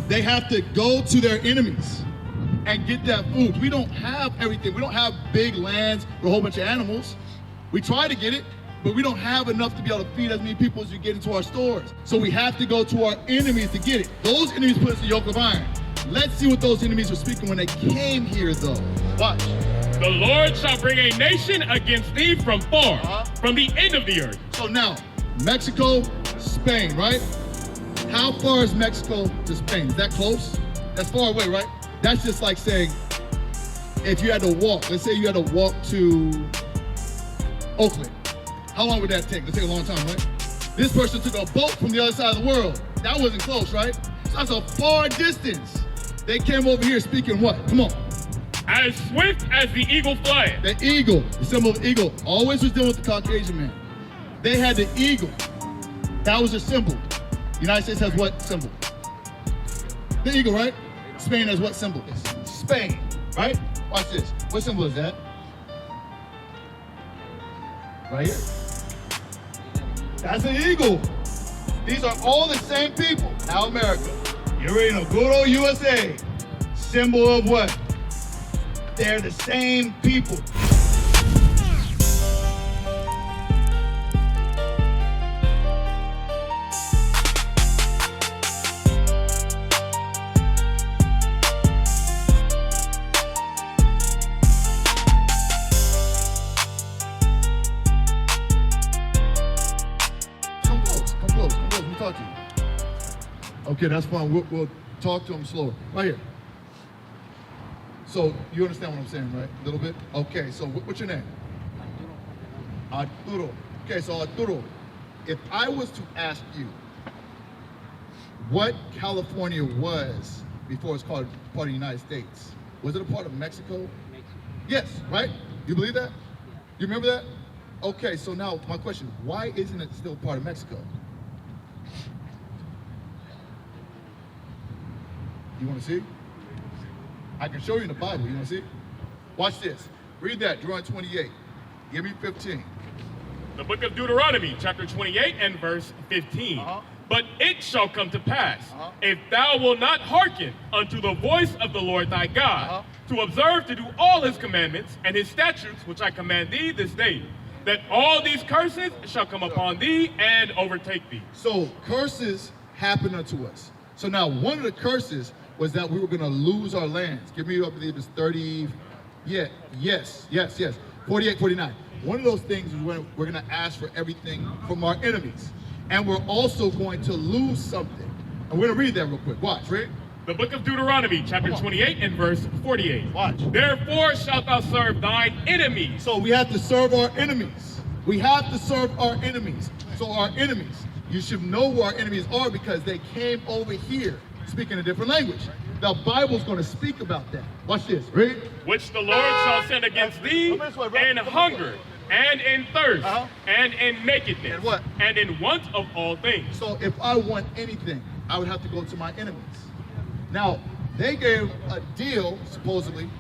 they have to go to their enemies and get that food. We don't have everything. We don't have big lands with a whole bunch of animals. We try to get it, but we don't have enough to be able to feed as many people as we get into our stores. So we have to go to our enemies to get it. Those enemies put us a yoke of iron. Let's see what those enemies were speaking when they came here, though. Watch. The Lord shall bring a nation against thee from far, from the end of the earth. So now, Mexico, Spain, right? How far is Mexico to Spain? Is that close? That's far away, right? That's just like saying, if you had to walk, let's say you had to walk to Oakland. How long would that take? It'd take a long time, right? This person took a boat from the other side of the world. That wasn't close, right? So that's a far distance. They came over here speaking what? Come on. As swift as the eagle flieth. The eagle, the symbol of eagle, always was dealing with the Caucasian man. They had the eagle. That was a symbol. The United States has what symbol? The eagle, right? Spain has what symbol? Spain, right? Watch this. What symbol is that? Right here. That's an eagle. These are all the same people. Now America. You already know, good old USA. Symbol of what? They're the same people. Come close, let me talk to you. Okay, that's fine, we'll talk to them slower. Right here. So you understand what I'm saying, right? A little bit? Okay, so what's your name? Arturo. Okay, so Arturo, if I was to ask you what California was before it was called part of the United States, was it a part of Mexico? Yes, right? You believe that? You remember that? Okay, so now my question, why isn't it still part of Mexico? You want to see? I can show you in the Bible, you want to see? Watch this. Read that, Deuteronomy 28. Give me 15. The book of Deuteronomy, chapter 28 and verse 15. But it shall come to pass, if thou wilt not hearken unto the voice of the Lord thy God, to observe to do all his commandments and his statutes, which I command thee this day, that all these curses shall come upon thee and overtake thee. So curses happen unto us. So now one of the curses was that we were going to lose our lands. Give me, I believe it's 30, yes. 48, 49. One of those things is when we're going to ask for everything from our enemies. And we're also going to lose something. And we're going to read that real quick. Watch, read. The book of Deuteronomy, chapter 28 and verse 48. Watch. Therefore shalt thou serve thine enemies. So we have to serve our enemies. We have to serve our enemies. So our enemies, you should know who our enemies are because they came over here speaking a different language. The Bible's going to speak about that. Watch this, read. Which the Lord shall send against thee in hunger and in thirst and in nakedness and what? And in want of all things. So if I want anything, I would have to go to my enemies. Now, they gave a deal, supposedly,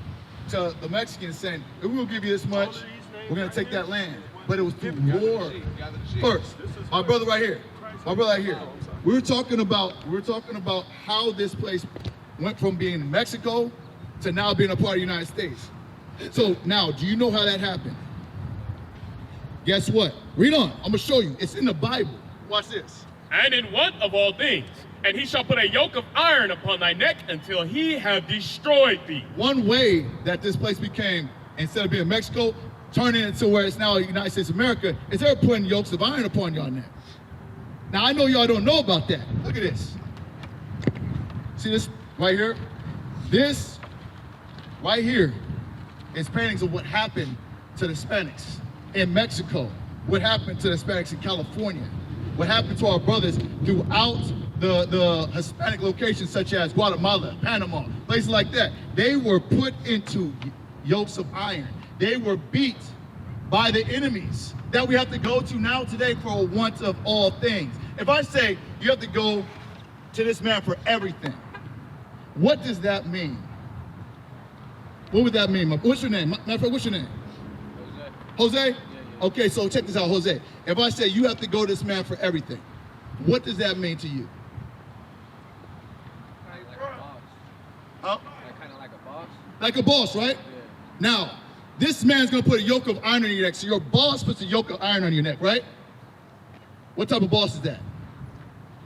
to the Mexicans saying, if we will give you this much, we're going to take that land. But it was through war first. My brother right here. We were talking about how this place went from being Mexico to now being a part of the United States. So now, do you know how that happened? Guess what? Read on. I'm gonna show you. It's in the Bible. Watch this. And in want of all things, and he shall put a yoke of iron upon thy neck until he have destroyed thee. One way that this place became, instead of being Mexico, turning into where it's now the United States of America, is they're putting yokes of iron upon y'all neck. Now, I know y'all don't know about that. Look at this. See this right here? This right here is paintings of what happened to the Hispanics in Mexico, what happened to the Hispanics in California, what happened to our brothers throughout the Hispanic locations such as Guatemala, Panama, places like that. They were put into yokes of iron. They were beat by the enemies that we have to go to now today for a want of all things. If I say you have to go to this man for everything, what does that mean? What would that mean? What's your name? Matter of fact, what's your name? Jose? Jose? Okay, so check this out, Jose. If I say you have to go to this man for everything, what does that mean to you? Huh? Kind of like a boss. Like a boss, right? Yeah. Now, this man's gonna put a yoke of iron on your neck. So your boss puts a yoke of iron on your neck, right? What type of boss is that?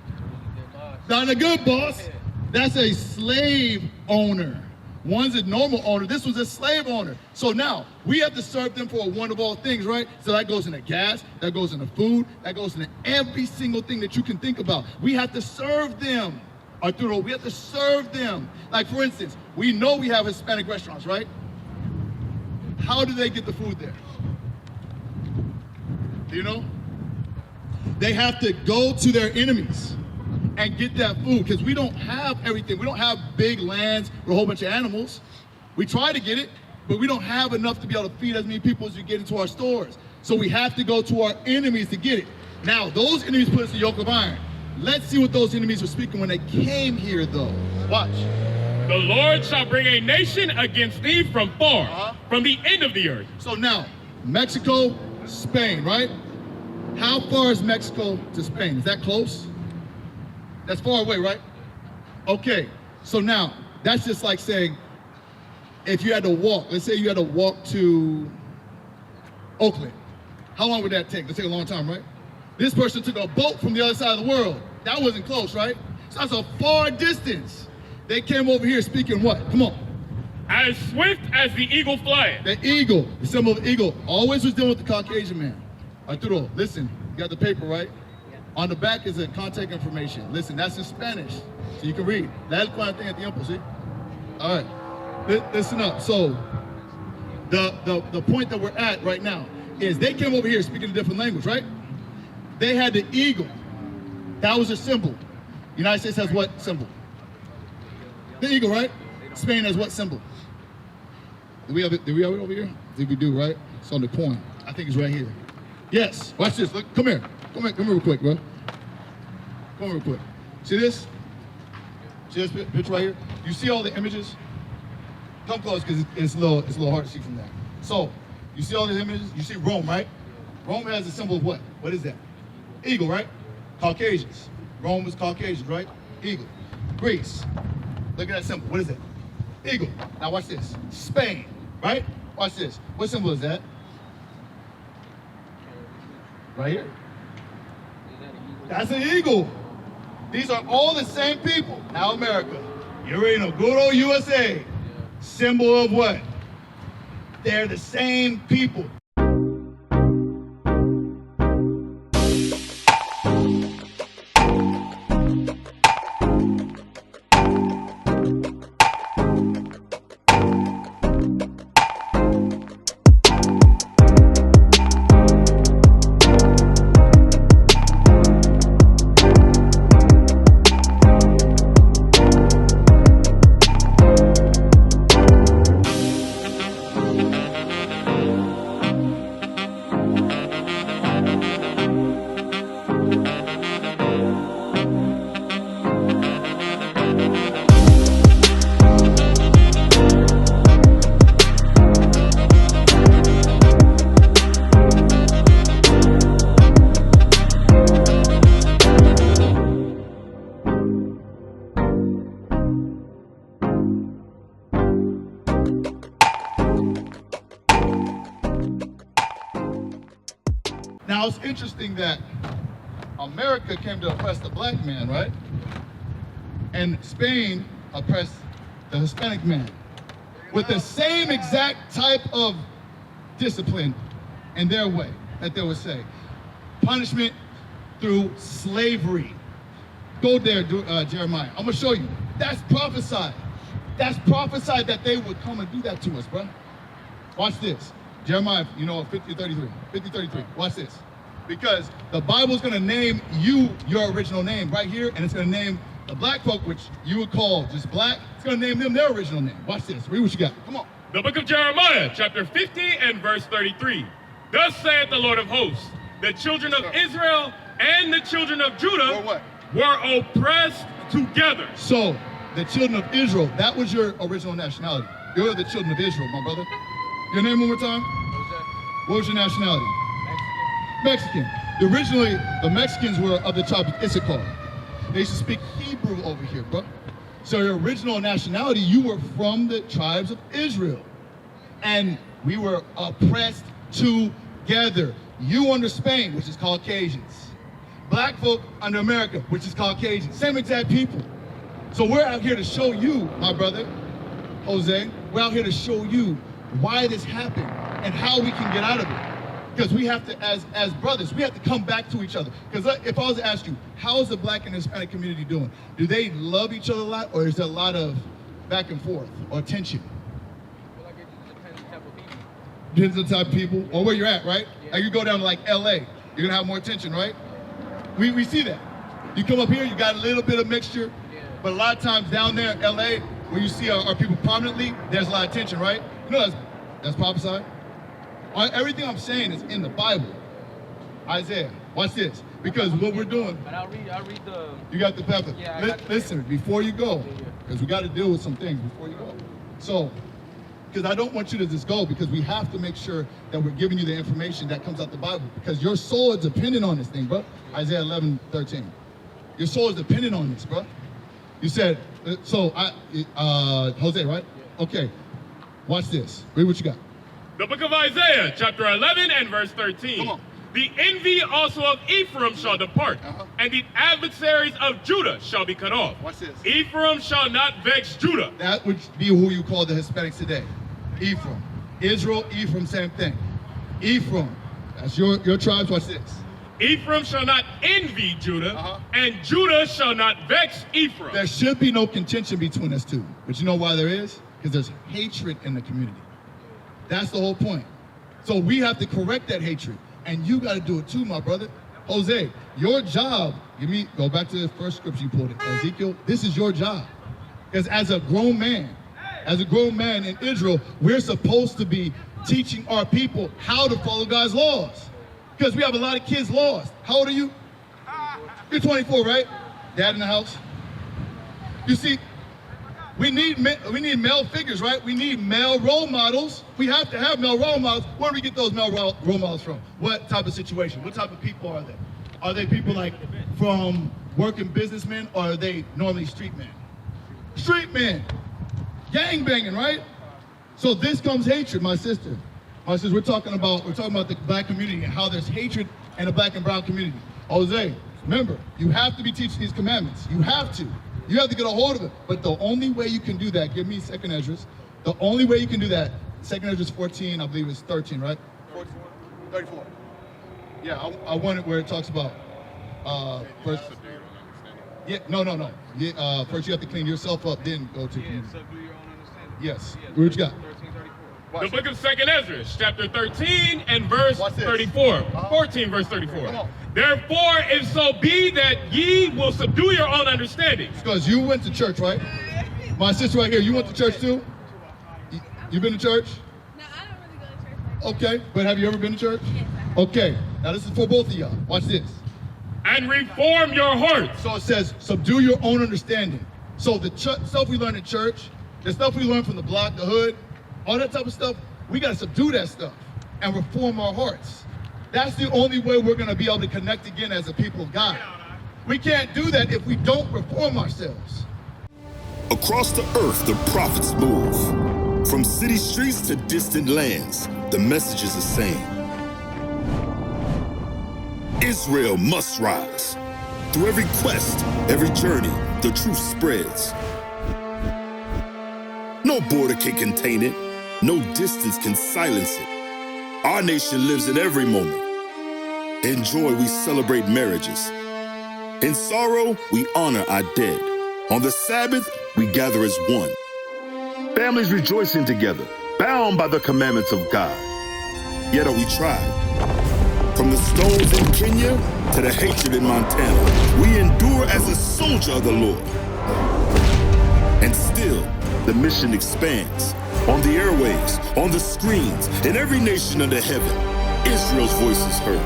Good boss. Not a good boss. That's a slave owner. One's a normal owner. This was a slave owner. So now we have to serve them for one of all things, right? So that goes into gas, that goes into food, that goes into every single thing that you can think about. We have to serve them. Arturo, we have to serve them. Like for instance, we know we have Hispanic restaurants, right? How do they get the food there? Do you know? They have to go to their enemies and get that food, because we don't have everything. We don't have big lands with a whole bunch of animals. We try to get it, but we don't have enough to be able to feed as many people as we get into our stores. So we have to go to our enemies to get it. Now, those enemies put us a yoke of iron. Let's see what those enemies were speaking when they came here, though. Watch. The Lord shall bring a nation against thee from far, from the end of the earth. So now, Mexico, Spain, right? How far is Mexico to Spain? Is that close? That's far away, right? Okay, so now, that's just like saying, if you had to walk, let's say you had to walk to Oakland. How long would that take? It'd take a long time, right? This person took a boat from the other side of the world. That wasn't close, right? So that's a far distance. They came over here speaking what? Come on. As swift as the eagle flieth. The eagle, the symbol of the eagle, always was dealing with the Caucasian man. Arturo, listen, you got the paper, right? On the back is a contact information. Listen, that's in Spanish, so you can read. La el cuarenta en tiempo, see? All right, listen up. So, the point that we're at right now is they came over here speaking a different language, right? They had the eagle. That was a symbol. United States has what symbol? The eagle, right? Spain has what symbol? Do we have it over here? I think we do, right? It's on the coin. I think it's right here. Yes, watch this. Look, come here. Come here real quick, bro. Come here real quick. See this? See this picture right here? You see all the images? Come close, because it's a little hard to see from there. So, you see all these images? You see Rome, right? Rome has a symbol of what? What is that? Eagle, right? Caucasians. Rome is Caucasians, right? Eagle. Greece. Look at that symbol. What is that? Eagle. Now watch this. Spain, right? Watch this. What symbol is that? Right here. That's an eagle. These are all the same people. Now America, you already know, good old USA. Symbol of what? They're the same people. Now it's interesting that America came to oppress the black man, right? And Spain oppressed the Hispanic man with the same exact type of discipline in their way that they would say. Punishment through slavery. Go there, Jeremiah. I'm gonna show you. That's prophesied. That's prophesied that they would come and do that to us, bro. Watch this. Jeremiah, 50:33. 50:33. Watch this. Because the Bible's gonna name you your original name right here, and it's gonna name the black folk, which you would call just black, it's gonna name them their original name. Watch this. Read what you got. Come on. The book of Jeremiah, chapter 50 and verse 33. Thus saith the Lord of hosts, the children of Israel and the children of Judah were oppressed together. So, the children of Israel, that was your original nationality. You're the children of Israel, my brother. Your name one more time? What was your nationality? Mexican. Originally, the Mexicans were of the tribe of Issachar. They used to speak Hebrew over here, bro. So your original nationality, you were from the tribes of Israel. And we were oppressed together. You under Spain, which is Caucasians. Black folk under America, which is Caucasians. Same exact people. So we're out here to show you, my brother, Jose, we're out here to show you why this happened and how we can get out of it. Because we have to, as brothers, we have to come back to each other. Because if I was to ask you, how is the Black and Hispanic community doing? Do they love each other a lot, or is there a lot of back and forth or tension? I feel like it just depends on the type of people. Depends on the type of people, or where you're at, right? Yeah. Like you go down to like LA, you're gonna have more tension, right? We see that. You come up here, you got a little bit of mixture, Yeah. but a lot of times down there in LA, where you see our people prominently, there's a lot of tension, right? You know that's prophesied. Everything I'm saying is in the Bible. Isaiah, watch this. Because what we're doing, But I'll read the. you got the pepper. Yeah, I got the Listen, before you go, Yeah. because we got to deal with some things before you go. So, because I don't want you to just go, because we have to make sure that we're giving you the information that comes out the Bible, because your soul is dependent on this thing, bro. Isaiah 11:13. Your soul is dependent on this, bro. You said, Jose, right? Yeah. Okay, watch this. Read what you got. The book of Isaiah, chapter 11 and verse 13. Come on. The envy also of Ephraim shall depart, and the adversaries of Judah shall be cut off. Watch this. Ephraim shall not vex Judah. That would be who you call the Hispanics today. Ephraim. Israel, Ephraim, same thing. Ephraim, that's your tribes. Watch this. Ephraim shall not envy Judah, and Judah shall not vex Ephraim. There should be no contention between us two. But you know why there is? Because there's hatred in the community. That's the whole point. So we have to correct that hatred. And you got to do it too, my brother. Jose, your job, go back to the first scripture you pulled it, Ezekiel, this is your job. Because as a grown man in Israel, we're supposed to be teaching our people how to follow God's laws. Because we have a lot of kids lost. How old are you? You're 24, right? Dad in the house? You see, we need male figures, right? We need male role models. We have to have male role models. Where do we get those male role models from? What type of situation? What type of people are they? Are they people like from working businessmen, or are they normally street men? Street men. Gang banging, right? So this comes hatred, my sister. My sister, we're talking about the Black community and how there's hatred in the Black and brown community. Jose, remember, you have to be teaching these commandments. You have to. You have to get a hold of it. But the only way you can do that, give me 2nd Esdras. The only way you can do that, 2nd Esdras 14, I believe it's 13, right? 34. Yeah, I want it where it talks about first. Yeah, no. Yeah, first you have to clean yourself up, then go to community. Subdue your own understanding. Yes. What you got? 13:34. The book of 2nd Ezra, chapter 13 and verse 34. 14 verse 34. Come on. Therefore, if so be that ye will subdue your own understanding. Because you went to church, right? My sister right here, you went to church too? You been to church? No, I don't really go to church like that. Okay, but have you ever been to church? Yes, I have. Okay, now this is for both of y'all. Watch this. And reform your hearts. So it says, subdue your own understanding. So the stuff we learn in church, the stuff we learn from the block, the hood, all that type of stuff, we gotta subdue that stuff and reform our hearts. That's the only way we're gonna be able to connect again as a people of God. We can't do that if we don't reform ourselves. Across the earth, the prophets move. From city streets to distant lands, the message is the same. Israel must rise. Through every quest, every journey, the truth spreads. No border can contain it. No distance can silence it. Our nation lives in every moment. In joy, we celebrate marriages. In sorrow, we honor our dead. On the Sabbath, we gather as one. Families rejoicing together, bound by the commandments of God. Yet are we tried. From the stones in Kenya to the hatred in Montana, we endure as a soldier of the Lord. And still, the mission expands. On the airwaves, on the screens, in every nation under heaven, Israel's voice is heard.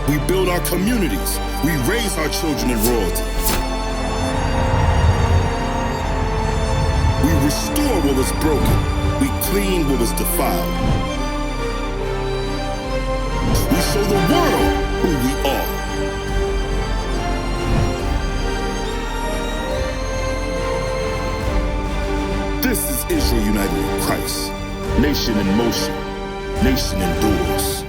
We build our communities. We raise our children in royalty. We restore what was broken. We clean what was defiled. We show the world who we are. This is Israel united in Christ. Nation in motion. Nation endures.